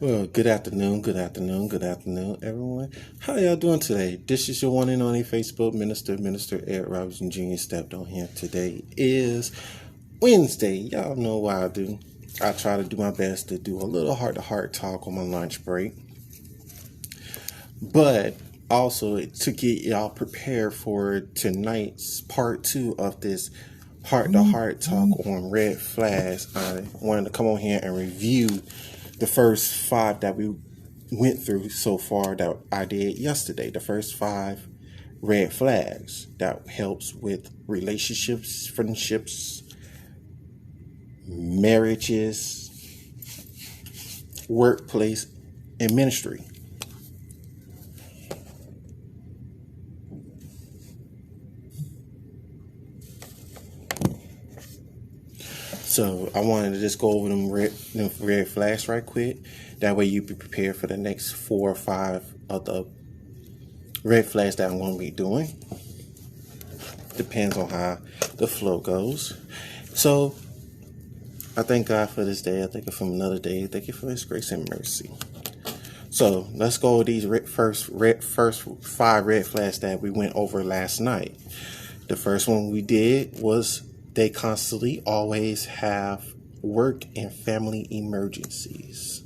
Well, good afternoon, everyone. How y'all doing today? This is your one and only Facebook Minister Ed Robinson Jr. stepped on here. Today is Wednesday. Y'all know what I do. I try to do my best to do a little heart-to-heart talk on my lunch break. But also to get y'all prepared for tonight's part 2 of this heart-to-heart talk on red flags. I wanted to come on here and review the first 5 that we went through so far that I did yesterday. The first 5 red flags that helps with relationships, friendships, marriages, workplace, and ministry. So I wanted to just go over them red flags right quick. That way you be prepared for the next 4 or 5 of the red flags that I'm going to be doing. Depends on how the flow goes. So I thank God for this day. I thank you for another day. Thank you for His grace and mercy. So let's go with these first 5 red flags that we went over last night. The first one we did was they constantly always have work and family emergencies.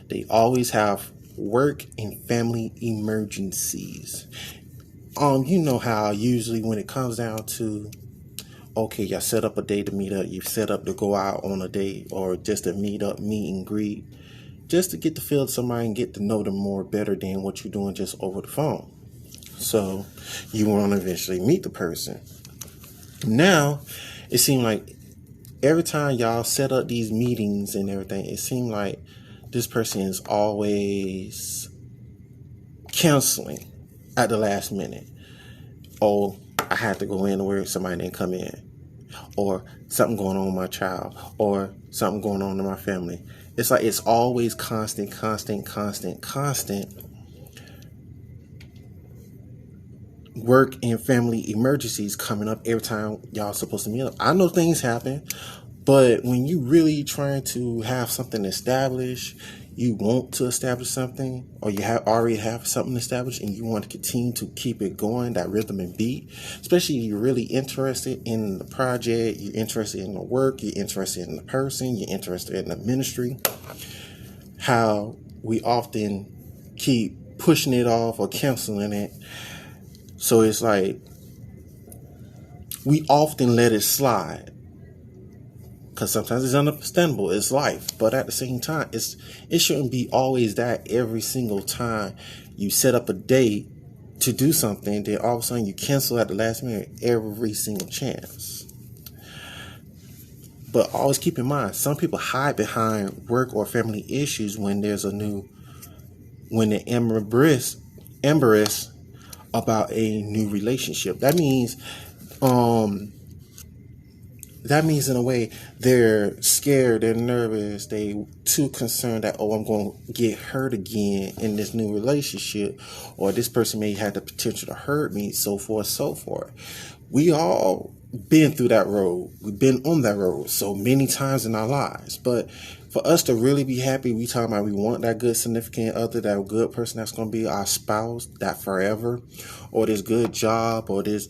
They always have work and family emergencies. You know how usually when it comes down to, okay, y'all set up a day to meet up, you set up to go out on a date or just to meet and greet, just to get to feel somebody and get to know them more better than what you're doing just over the phone. So you want to eventually meet the person. Now, it seemed like every time y'all set up these meetings and everything, it seemed like this person is always canceling at the last minute. Oh, I had to go in to work, somebody didn't come in. Or something going on with my child. Or something going on in my family. It's like it's always constant. Work and family emergencies coming up every time y'all supposed to meet up. I know things happen, but when you really trying to have something established, you want to establish something, or you already have something established and you want to continue to keep it going, that rhythm and beat, especially if you're really interested in the project, you're interested in the work, you're interested in the person, you're interested in the ministry, how we often keep pushing it off or canceling it. So it's like we often let it slide because sometimes it's understandable. It's life. But at the same time, it shouldn't be always that every single time you set up a date to do something, then all of a sudden you cancel at the last minute every single chance. But always keep in mind, some people hide behind work or family issues when there's when they're embarrassed about a new relationship. That means in a way they're scared, they're nervous, they too concerned that, I'm going to get hurt again in this new relationship, or this person may have the potential to hurt me, so forth. We all been through that road. We've been on that road so many times in our lives. But for us to really be happy, we talking about we want that good significant other, that good person that's going to be our spouse, that forever, or this good job, or this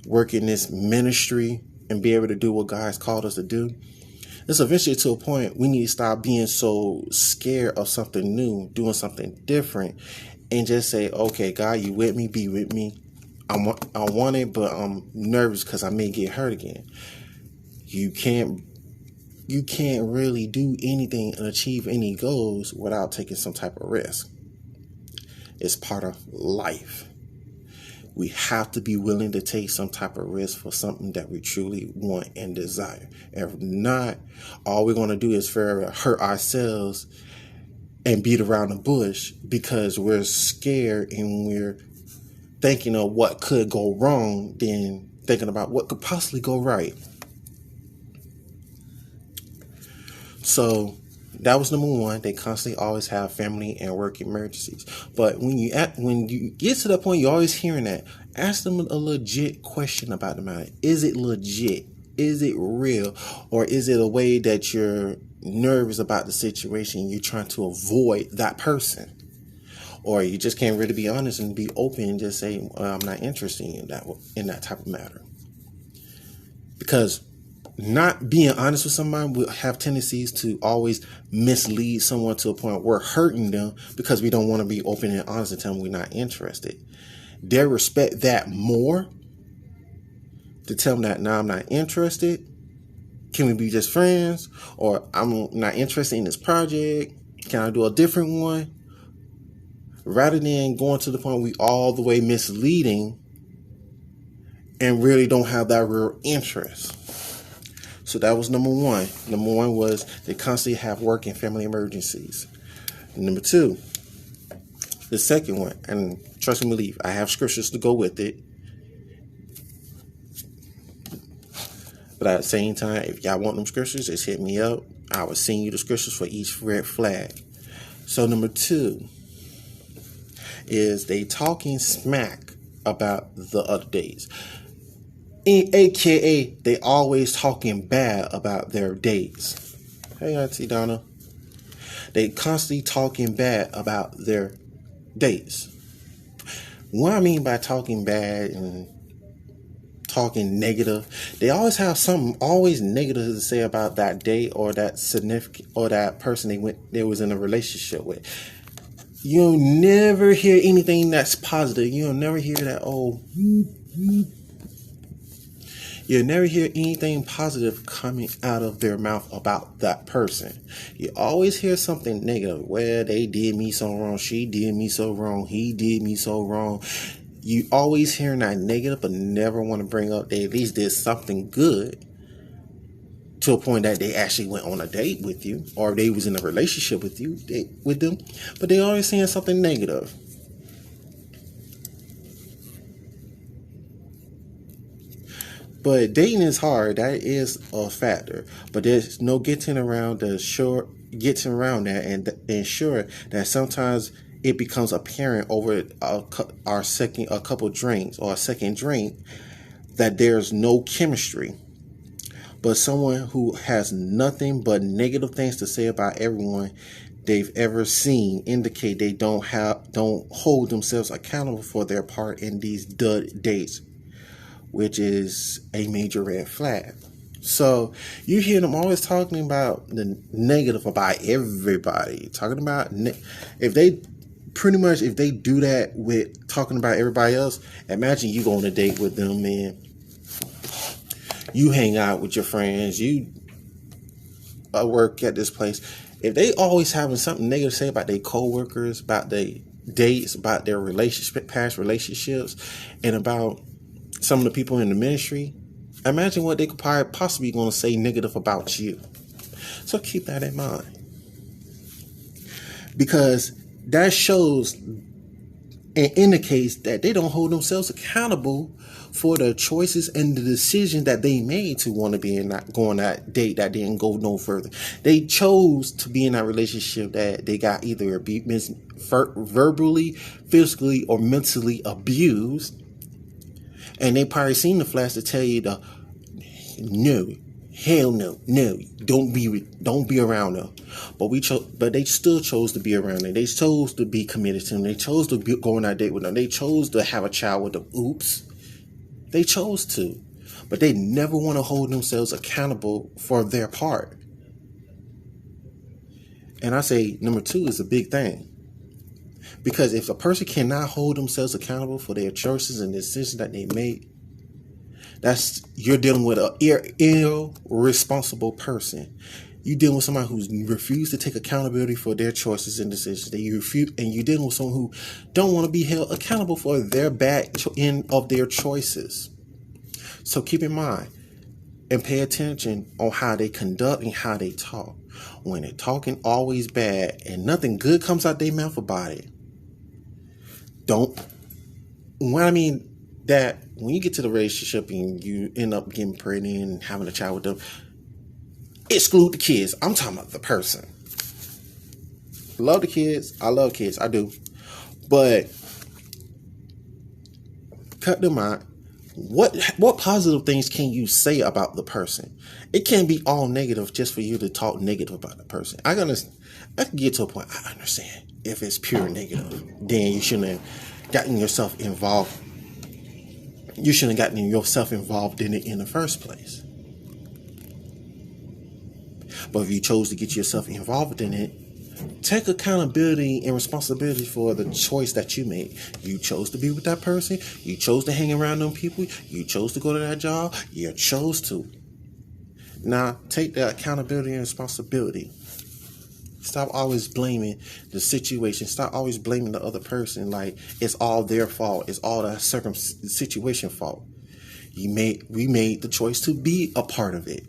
work in this ministry and be able to do what God's called us to do. It's eventually to a point we need to stop being so scared of something new, doing something different, and just say, okay, God, you with me, be with me. I want it, but I'm nervous because I may get hurt again. You can't really do anything and achieve any goals without taking some type of risk. It's part of life. We have to be willing to take some type of risk for something that we truly want and desire. If not, all we're going to do is hurt ourselves and beat around the bush because we're scared and we're thinking of what could go wrong than thinking about what could possibly go right. So that was number 1. They constantly always have family and work emergencies. But when you get to the point, you're always hearing that. Ask them a legit question about the matter. Is it legit? Is it real? Or is it a way that you're nervous about the situation. You're trying to avoid that person. Or you just can't really be honest and be open and just say, well, I'm not interested in that type of matter. Because not being honest with somebody will have tendencies to always mislead someone to a point where we're hurting them because we don't want to be open and honest and tell them we're not interested. They respect that more to tell them that, now I'm not interested. Can we be just friends? Or I'm not interested in this project. Can I do a different one? Rather than going to the point we all the way misleading and really don't have that real interest. So that was number one. Number one was they constantly have work and family emergencies. Number two, the second one, and trust me, believe, I have scriptures to go with it. But at the same time, if y'all want them scriptures, just hit me up. I will send you the scriptures for each red flag. So number two is they talking smack about the other dates. AKA, they always talking bad about their dates. Hey, Auntie Donna. They constantly talking bad about their dates. What I mean by talking bad and talking negative, they always have something always negative to say about that date or that significant or that person they was in a relationship with. You'll never hear anything that's positive. You'll never hear that, you'll never hear anything positive coming out of their mouth about that person. You always hear something negative. Well, they did me so wrong. She did me so wrong. He did me so wrong. You always hearing that negative, but never want to bring up they at least did something good to a point that they actually went on a date with you or they was in a relationship with them. But they always saying something negative. But dating is hard. That is a factor. But there's no getting around that and ensure that sometimes it becomes apparent over a couple drinks or a second drink that there's no chemistry. But someone who has nothing but negative things to say about everyone they've ever seen indicate they don't hold themselves accountable for their part in these dud dates, which is a major red flag. So you hear them always talking about the negative about everybody, talking about if they do that with talking about everybody else, imagine you go on a date with them and you hang out with your friends, you work at this place. If they always having something negative to say about their coworkers, about their dates, about their past relationships, and about some of the people in the ministry, imagine what they could possibly going to say negative about you. So keep that in mind. Because that shows and indicates that they don't hold themselves accountable for the choices and the decision that they made to want to be in that going that date that didn't go no further. They chose to be in that relationship that they got either verbally, physically, or mentally abused. And they probably seen the flash to tell you no, hell no, don't be around them. But they still chose to be around them. They chose to be committed to them. They chose to go on that date with them. They chose to have a child with them. Oops. They chose to. But they never want to hold themselves accountable for their part. And I say number two is a big thing. Because if a person cannot hold themselves accountable for their choices and decisions that they make, you're dealing with an irresponsible person. You're dealing with somebody who's refused to take accountability for their choices and decisions. You're dealing with someone who don't want to be held accountable for their bad end of their choices. So keep in mind and pay attention on how they conduct and how they talk. When they're talking always bad and nothing good comes out their mouth about it, that when you get to the relationship and you end up getting pregnant and having a child with them, exclude the kids. I'm talking about the person. Love the kids. I love kids. I do. But cut them out. What positive things can you say about the person? It can't be all negative just for you to talk negative about the person. I can get to a point. I understand if it's pure negative, then you shouldn't have gotten yourself involved. You shouldn't have gotten yourself involved in it in the first place. But if you chose to get yourself involved in it, take accountability and responsibility for the choice that you made. You chose to be with that person. You chose to hang around them people. You chose to go to that job. You chose to. Now, take the accountability and responsibility. Stop always blaming the situation. Stop always blaming the other person like it's all their fault. It's all the situation fault. We made the choice to be a part of it.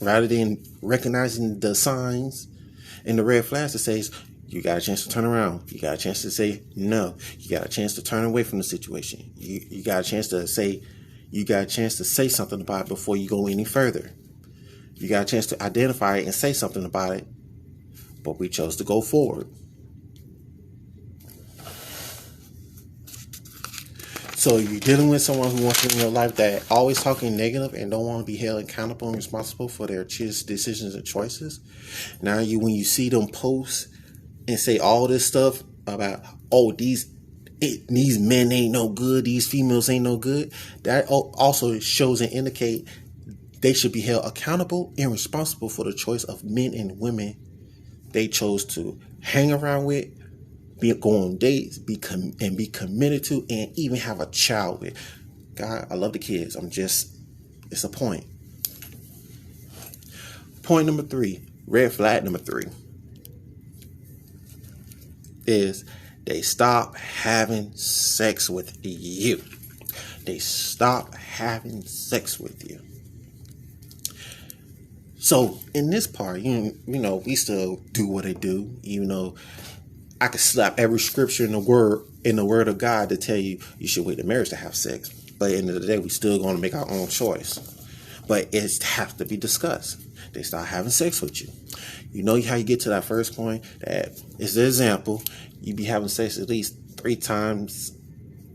Rather than recognizing the signs and the red flags that says, you got a chance to turn around. You got a chance to say no. You got a chance to turn away from the situation. You got a chance to say something about it before you go any further. You got a chance to identify it and say something about it, but we chose to go forward. So you're dealing with someone who wants to be in your life that always talking negative and don't want to be held accountable and responsible for their decisions and choices. Now when you see them post and say all this stuff about, these men ain't no good, these females ain't no good, that also shows and indicate they should be held accountable and responsible for the choice of men and women they chose to hang around with, go on dates, be committed to, and even have a child with. God, I love the kids. It's a point. Point number 3, red flag number 3, is they stop having sex with you. They stop having sex with you. So in this part, you know, we still do what they do. I could slap every scripture in the word of God to tell you should wait to marriage to have sex. But at the end of the day, we still going to make our own choice. But it has to be discussed. They start having sex with you. You know how you get to that first point? That is the example. You be having sex at least three times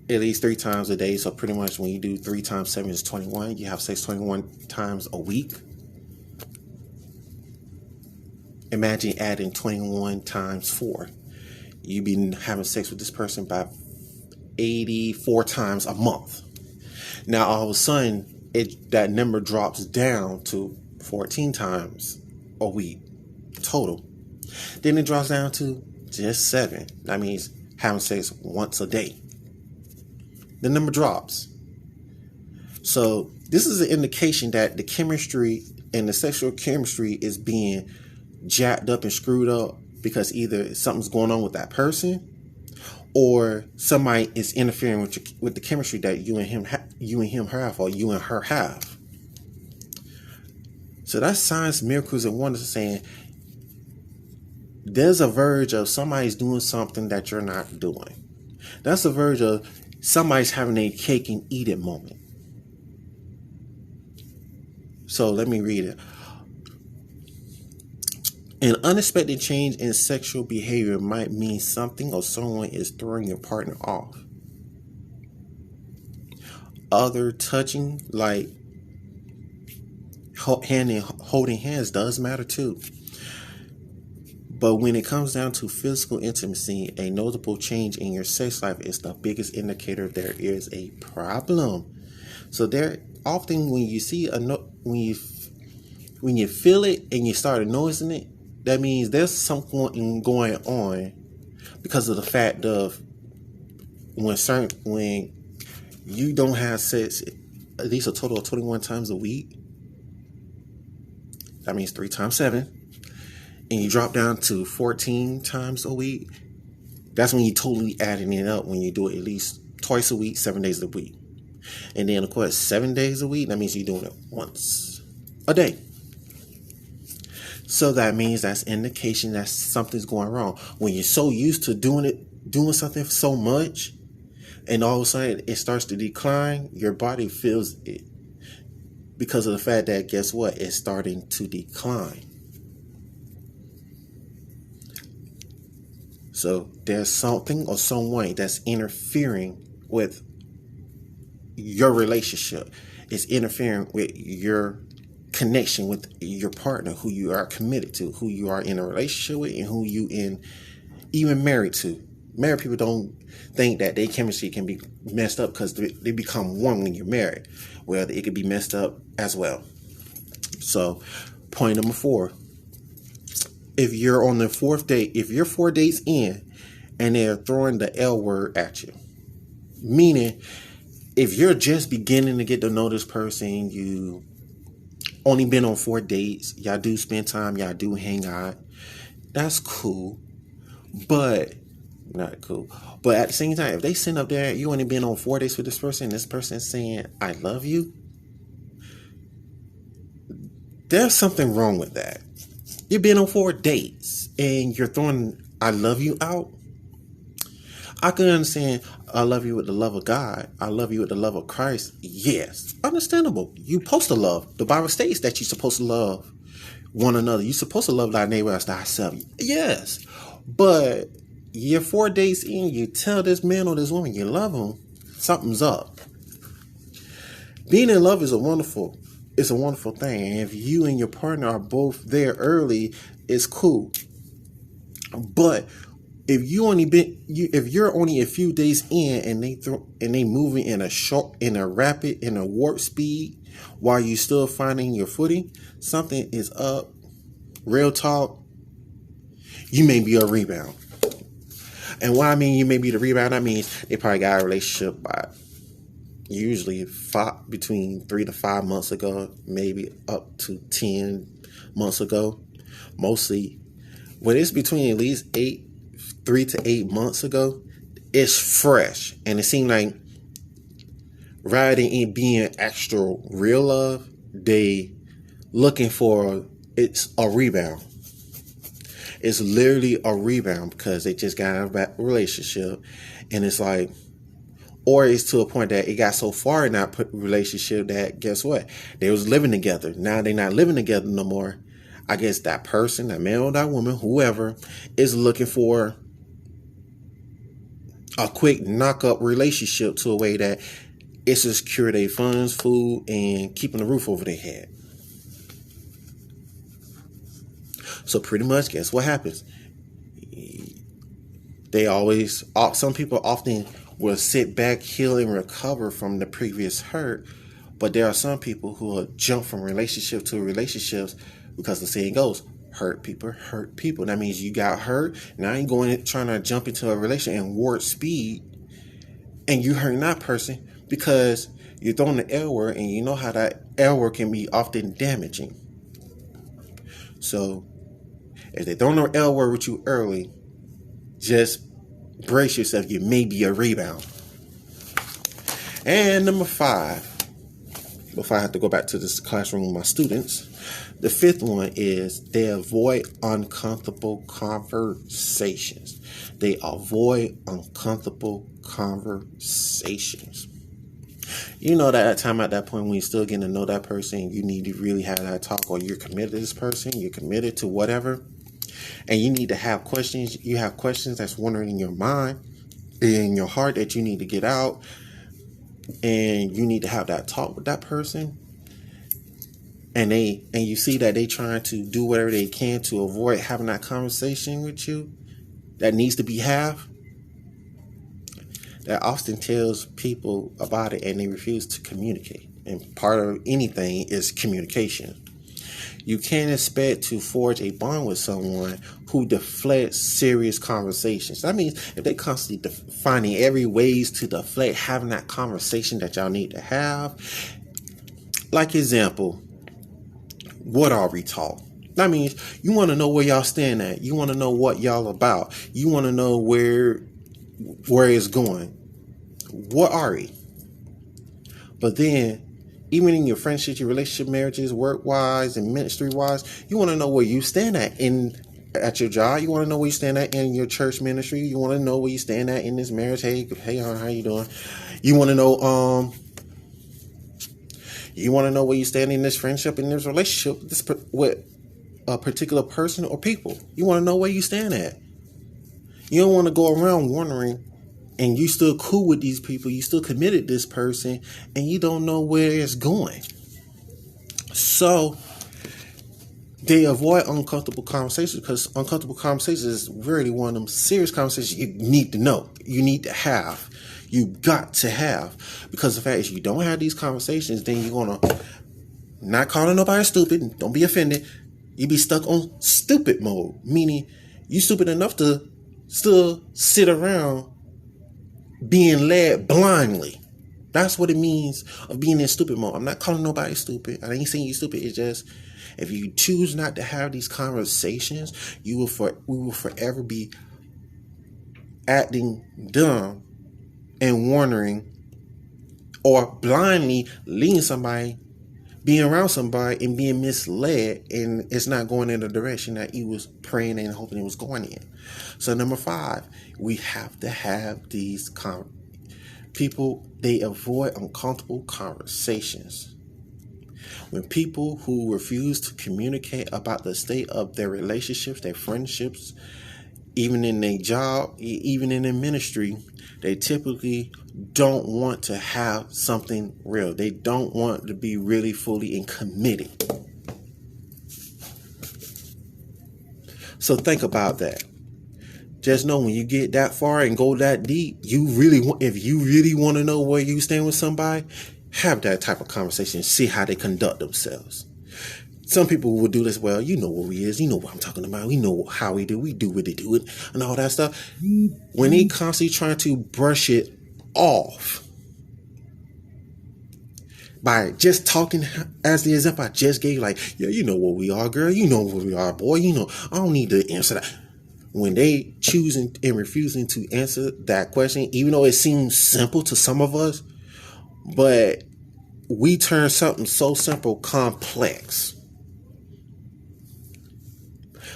a day. So pretty much when you do 3 times 7 is 21. You have sex 21 times a week. Imagine adding 21 times 4. You've been having sex with this person about 84 times a month. Now, all of a sudden, that number drops down to 14 times a week total. Then it drops down to just 7. That means having sex once a day. The number drops. So this is an indication that the chemistry and the sexual chemistry is being jacked up and screwed up because either something's going on with that person or somebody is interfering with the chemistry that you and him have, or you and her have. So that's signs, miracles, and wonders saying there's a verge of somebody's doing something that you're not doing. That's a verge of somebody's having a cake and eat it moment. So let me read it. An unexpected change in sexual behavior might mean something or someone is throwing your partner off. Other touching, like holding hands, does matter too. But when it comes down to physical intimacy, a notable change in your sex life is the biggest indicator there is a problem. So there, often when you see when you feel it and you start noticing it, that means there's something going on because of the fact of when you don't have sex at least a total of 21 times a week. That means 3 times 7. And you drop down to 14 times a week. That's when you totally adding it up. When you do it at least twice a week, 7 days a week. And then of course 7 days a week, that means you're doing it once a day. So that means that's indication that something's going wrong. When you're so used to doing something so much, and all of a sudden it starts to decline, your body feels it because of the fact that, guess what? It's starting to decline. So there's something or someone that's interfering with your relationship. It's interfering with your connection with your partner, who you are committed to, who you are in a relationship with, and who you even married to. Married people don't think that their chemistry can be messed up because they become one when you're married. Well, it could be messed up as well. So, point number 4. If you're on the 4th date, if you're 4 dates in and they're throwing the L word at you, meaning if you're just beginning to get to know this person, you only been on 4 dates, y'all do spend time, y'all do hang out, that's cool, but not cool. But at the same time, if they sit up there, you only been on 4 dates with this person, this person saying, I love you, there's something wrong with that. You've been on 4 dates and you're throwing I love you out. I can understand I love you with the love of God. I love you with the love of Christ. Yes, understandable. You supposed to love. The Bible states that you're supposed to love one another. You're supposed to love thy neighbor as thyself. Yes, but you're 4 days in, you tell this man or this woman you love him, something's up. Being in love is a wonderful thing. And if you and your partner are both there early, it's cool. But if you're only a few days in and they moving in a warp speed while you still finding your footing, something is up. Real talk, you may be a rebound. And what I mean you may be the rebound, that means they probably got a relationship by usually between 3 to 5 months ago, maybe up to 10 months ago. Mostly, when it's between at least 3 to 8 months ago, it's fresh. And it seemed like rather than it being extra real love, they looking for it's a rebound. It's literally a rebound because they just got out of a relationship, and it's like, or it's to a point that it got so far in that relationship that guess what? They was living together. Now they're not living together no more. I guess that person, that man or that woman, whoever, is looking for a quick knock-up relationship to a way that it's to secure their funds, food, and keeping the roof over their head. So pretty much, guess what happens? Some people often will sit back, heal, and recover from the previous hurt. But there are some people who will jump from relationship to relationships because the saying goes, hurt people hurt people. That means you got hurt. Now you're trying to jump into a relationship in warp speed, and you hurting that person because you're throwing the L word, and you know how that L word can be often damaging. So if they're throwing the L word with you early, just brace yourself. You may be a rebound. And number 5, before I have to go back to this classroom with my students, the 5th one is they avoid uncomfortable conversations. They avoid uncomfortable conversations. You know that time at that point when you're still getting to know that person, you need to really have that talk, or you're committed to this person, you're committed to whatever, and you need to have questions. You have questions that's wandering in your mind, in your heart, that you need to get out, and you need to have that talk with that person. And you see that they trying to do whatever they can to avoid having that conversation with you that needs to be had. That often tells people about it, and they refuse to communicate. And part of anything is communication. You can't expect to forge a bond with someone who deflects serious conversations. That means if they constantly finding every ways to deflect having that conversation that y'all need to have. Like example, what are we taught? That means you want to know where y'all stand at. You want to know what y'all about. You want to know where it's going. What are we? But then, even in your friendship, your relationship, marriages, work-wise and ministry-wise, you want to know where you stand at your job. You want to know where you stand at in your church ministry. You want to know where you stand at in this marriage. Hey, how you doing? You want to know, you want to know where you stand in this friendship, in this relationship with a particular person or people. You want to know where you stand at. You don't want to go around wondering and you still cool with these people, you still committed this person, and you don't know where it's going. So they avoid uncomfortable conversations, because uncomfortable conversations is really one of them serious conversations you need to know. You need to have. You got to have. Because the fact is, you don't have these conversations, then you're going to, not calling nobody stupid, don't be offended, you be stuck on stupid mode. Meaning, you stupid enough to still sit around being led blindly. That's what it means of being in stupid mode. I'm not calling nobody stupid. I ain't saying you stupid. It's just, if you choose not to have these conversations, we will forever be acting dumb and wondering, or blindly leading somebody, being around somebody and being misled, and it's not going in the direction that you was praying and hoping it was going in. So number 5, we have to have these people, they avoid uncomfortable conversations. When people who refuse to communicate about the state of their relationships, their friendships, even in their job, even in their ministry, they typically don't want to have something real. They don't want to be really fully and committed. So think about that. Just know, when you get that far and go that deep, if you really want to know where you stand with somebody, have that type of conversation. See how they conduct themselves. Some people will do this. Well, you know what we is. You know what I'm talking about. We know how we do. We do what they do it and all that stuff. When they constantly trying to brush it off by just talking, as the example I just gave, like, yeah, you know what we are, girl. You know what we are, boy. You know, I don't need to answer that. When they choosing and refusing to answer that question, even though it seems simple to some of us, but we turn something so simple complex.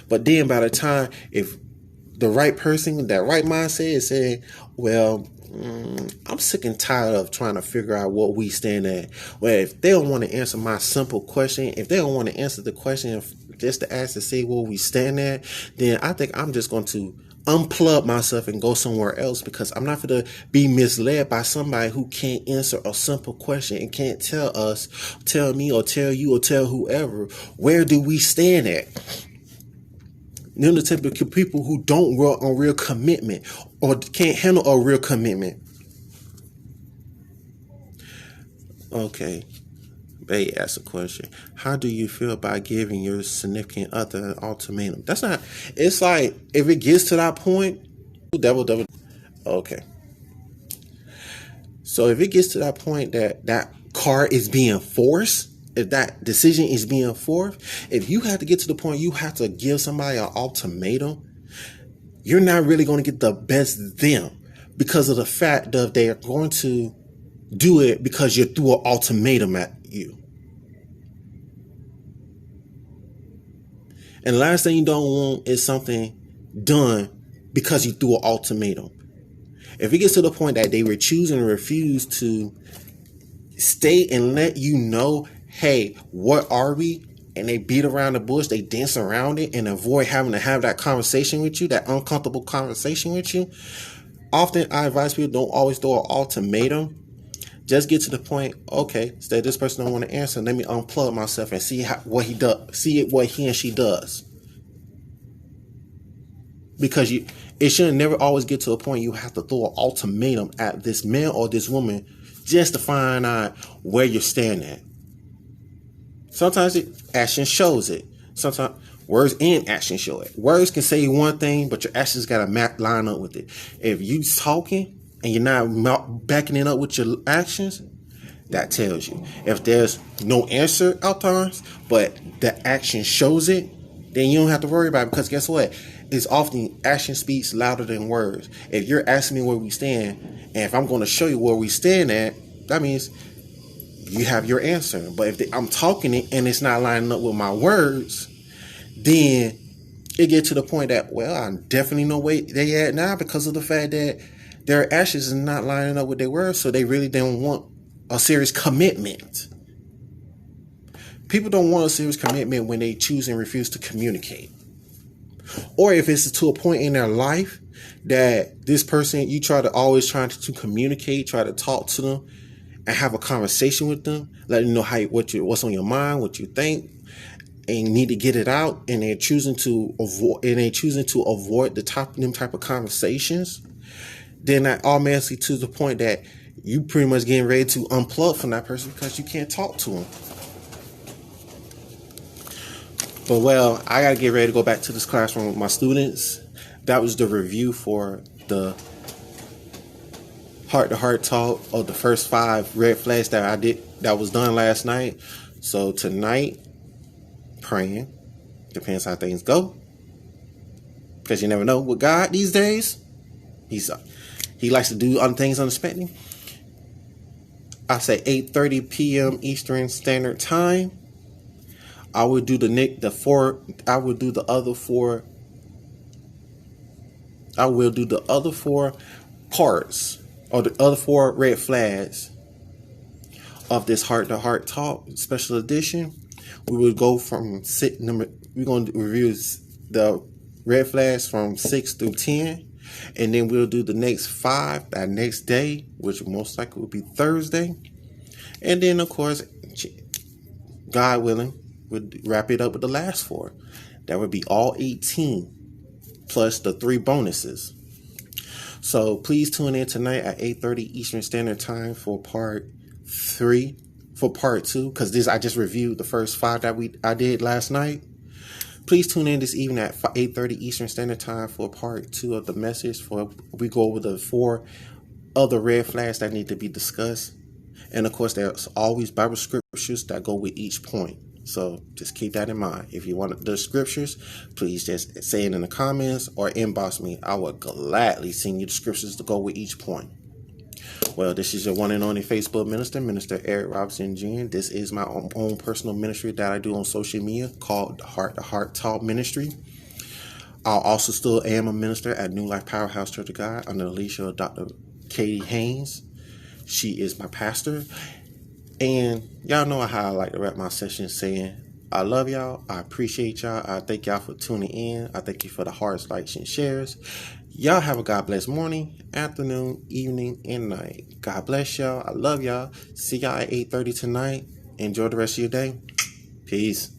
But then by the time, if the right person, that right mindset is saying, well, I'm sick and tired of trying to figure out what we stand at. Well, if they don't want to answer my simple question, if they don't want to answer the question just to ask to say where we stand at, then I think I'm just going to unplug myself and go somewhere else, because I'm not going to be misled by somebody who can't answer a simple question and can't tell me or tell you or tell whoever, where do we stand at? They're the typical people who don't work on real commitment or can't handle a real commitment. Okay. They asked a question. How do you feel about giving your significant other an ultimatum? That's not, it's like, if it gets to that point, double. Okay. So if it gets to that point that card is being forced, if that decision is being forced, if you have to get to the point you have to give somebody an ultimatum, you're not really going to get the best them, because of the fact that they are going to do it because you threw an ultimatum at you. And the last thing you don't want is something done because you threw an ultimatum. If it gets to the point that they were choosing and refuse to stay and let you know, hey, what are we? And they beat around the bush, they dance around it and avoid having to have that conversation with you, that uncomfortable conversation with you. Often I advise people, don't always throw an ultimatum. Just get to the point, okay, say this person don't want to answer, let me unplug myself and see what he and she does. Because it should never always get to a point you have to throw an ultimatum at this man or this woman just to find out where you're standing at. Sometimes action shows it. Sometimes words and action show it. Words can say one thing, but your actions got to line up with it. If you talking and you're not backing it up with your actions, that tells you. If there's no answer out times, but the action shows it, then you don't have to worry about it, because guess what? It's often action speaks louder than words. If you're asking me where we stand, and if I'm going to show you where we stand at, that means you have your answer. But if I'm talking it and it's not lining up with my words, then it gets to the point that, well, I definitely know where they at now, because of the fact that their actions is not lining up with their words, so they really don't want a serious commitment. People don't want a serious commitment when they choose and refuse to communicate. Or if it's to a point in their life that this person, you try to always try to communicate, try to talk to them and have a conversation with them, let them know what's on your mind, what you think, and need to get it out, and they're choosing to avoid them type of conversations, then that automatically to the point that you pretty much getting ready to unplug from that person because you can't talk to them. But well, I gotta get ready to go back to this classroom with my students. That was the review for the heart-to-heart talk of the first 5 red flags that was done last night. So tonight, praying, depends how things go, because you never know with God these days. He likes to do things unexpected. I say 8:30 p.m. Eastern Standard Time. I will do the other 4 parts, or the other 4 red flags of this heart-to-heart talk special edition. We will go from we're going to review the red flags from 6 through 10, and then we'll do the next 5 that next day, which most likely will be Thursday. And then, of course, God willing, we'll wrap it up with the last 4. That would be all 18, plus the 3 bonuses. So please tune in tonight at 8:30 Eastern Standard Time for part 2, because I just reviewed the first 5 that I did last night. Please tune in this evening at 8:30 Eastern Standard Time for part 2 of the message. We go over the 4 other red flags that need to be discussed. And of course, there's always Bible scriptures that go with each point. So just keep that in mind. If you want the scriptures, please just say it in the comments or inbox me. I will gladly send you the scriptures to go with each point. Well, this is your one and only Facebook minister, Minister Eric Robinson Jr. This is my own personal ministry that I do on social media called Heart to Heart Talk Ministry. I also still am a minister at New Life Powerhouse Church of God under the leadership of Dr. Katie Haynes. She is my pastor. And y'all know how I like to wrap my session saying, I love y'all. I appreciate y'all. I thank y'all for tuning in. I thank you for the hearts, likes, and shares. Y'all have a God bless morning, afternoon, evening, and night. God bless y'all. I love y'all. See y'all at 8:30 tonight. Enjoy the rest of your day. Peace.